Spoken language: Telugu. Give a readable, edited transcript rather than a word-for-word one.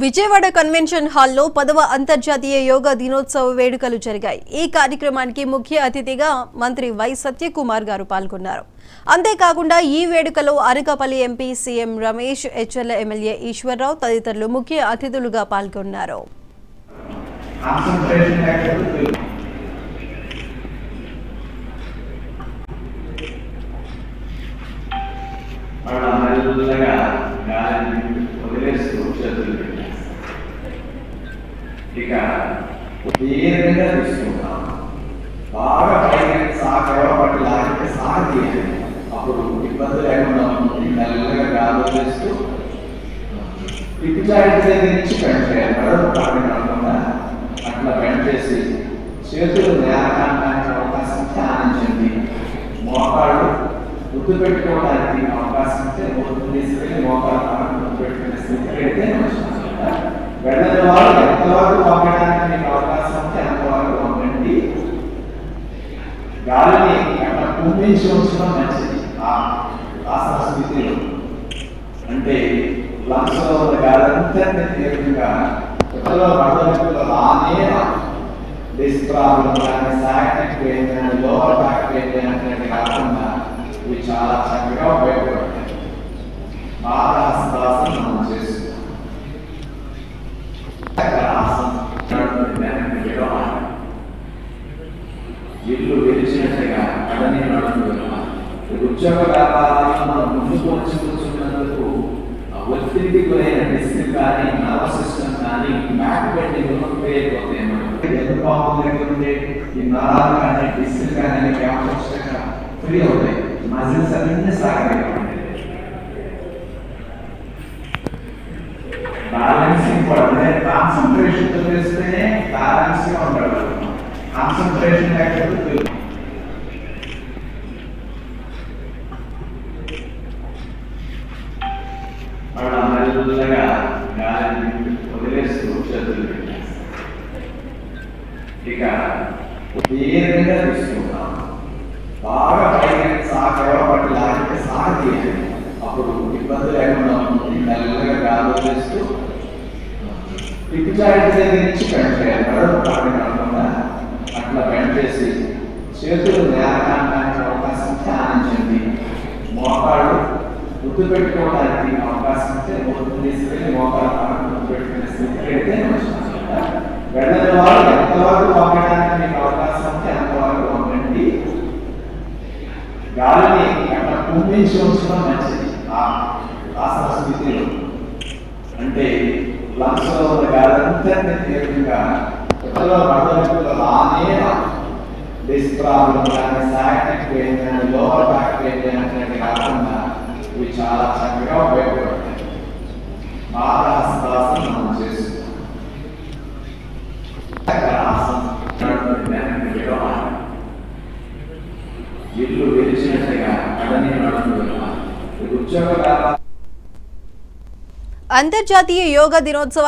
విజయవాడ కన్వెన్షన్ హాల్లో 10వ అంతర్జాతీయ యోగా దినోత్సవ వేడుకలు జరిగాయి. ఈ కార్యక్రమానికి ముఖ్య అతిథిగా మంత్రి వై సత్యకుమార్ గారు పాల్గొన్నారు. అంతేకాకుండా ఈ వేడుకలో Anakapalli MP CM Ramesh, HL MLA Eswar Rao తదితరులు ముఖ్య అతిథులుగా పాల్గొన్నారు. ఇక దీర్ఘంగా తీసుకుంటాం, బాగా పైకి సాగబట్టి లాగితే సాగతీయాలి. అప్పుడు ఇబ్బంది లేకుండా ఉంటుంది. మెల్లగా గాలి చేస్తూ పిచ్చాయితే దగ్గర నుంచి బెండ్ చేయాలి. నడవడం కాకుండా అట్లా బెండ్ చేసి చేతులు నేలకానికి అవకాశం ఇస్తే ఆనందించండి. మోకాళ్ళు గుర్తు పెట్టుకోవడానికి అవకాశం ఇస్తే గుర్తు తీసుకెళ్ళి మోకాళ్ళు గుర్తు పెట్టుకునే స్థితి పెడితే వెళ్ళని వాళ్ళు ఎంతవరకు పంపడానికి మీకు అవకాశం ఉంటే అంతవరకు పంపండి. గాలిని అక్కడ కుంభించి ఉంచడం మంచిది. ఆసన స్థితిలో అంటే లంగ్స్ లో ఉన్న గాలి అంతా తీవ్రంగా ఇతరుల మడతలు రానే డిస్ ప్రాబ్లం కానీ సాక్టిక్ పెయిన్ కానీ లోవర్ బ్యాక్ పెయిన్ అనేది కాకుండా ఇవి చాలా చక్కగా ఉపయోగపడతాయి. బాగా హస్తాసనం మనం చేస్తున్నాం. ఇల్లు వెలిచినట్టుగా కడని ఉద్యోగ వ్యాపారాలను మనం ముందుకు వచ్చి కూర్చున్నందుకు ఒత్తిడికి గురైన డిస్క్ కానీ నర్వస్ సిస్టమ్ కానీ బ్యాక్ బెండింగ్ పెరిగిపోతాయి. ఎందుకు బాగుంది ఈ నరాలు కానీ డిస్క్ కానీ క్యాప్చర్గా ఫ్రీ అవుతాయి. మజిల్స్ అన్ని సాగలేదు. బ్యాలెన్సింగ్ కూడా కాన్సన్ట్రేషన్ తో చేస్తేనే బ్యాలెన్స్ గా ఉంటాడు. కాన్సన్ట్రేషన్ లేకపోతే మెల్లగా గాలి వదిలేస్తూ చేతులు ఇక దీర్ఘంగా తీసుకుంటాం, బాగా పైకి సాగబట్టి లాగితే సాగతీయాలి. అప్పుడు ఇబ్బంది లేకుండా ఉంటుంది. మెల్లగా గాలి వదిలేస్తూ పిచ్చాయితే దగ్గర నుంచి బెండ్ చేయాలి. నడవడం కాకుండా అట్లా బెండ్ చేసి చేతులు నేలకానికి అవకాశం ఇస్తే ఆనందించండి. మోకాళ్ళు గుర్తు పెట్టుకోవడానికి అవకాశం ఇస్తే గుర్తు తీసుకెళ్ళి మోకాళ్ళు గుర్తు పెట్టుకునే స్థితి పెడితే వెళ్ళని వాళ్ళు ఎంతవరకు పంపడానికి మీకు అవకాశం ఉంటే అంతవరకు పంపండి. గాలిని అక్కడ కుంభించి ఉంచడం మంచిది. ఆసన స్థితిలో అంటే లంగ్స్ లో ఉన్న గాలి అంతా తీవ్రంగా ఇతరుల మడతలు రానే డిస్ ప్రాబ్లం కానీ సాక్టిక్ పెయిన్ కానీ లోవర్ బ్యాక్ పెయిన్ అనేది కాకుండా ఇవి చాలా చక్కగా ఉపయోగపడతాయి. బాగా హస్తాసనం మనం చేస్తున్నాం. ఇల్లు వెలిచినట్టుగా కడని ఉద్యోగ వ్యాపారం. అంతర్జాతీయ యోగా దినోత్సవాన్ని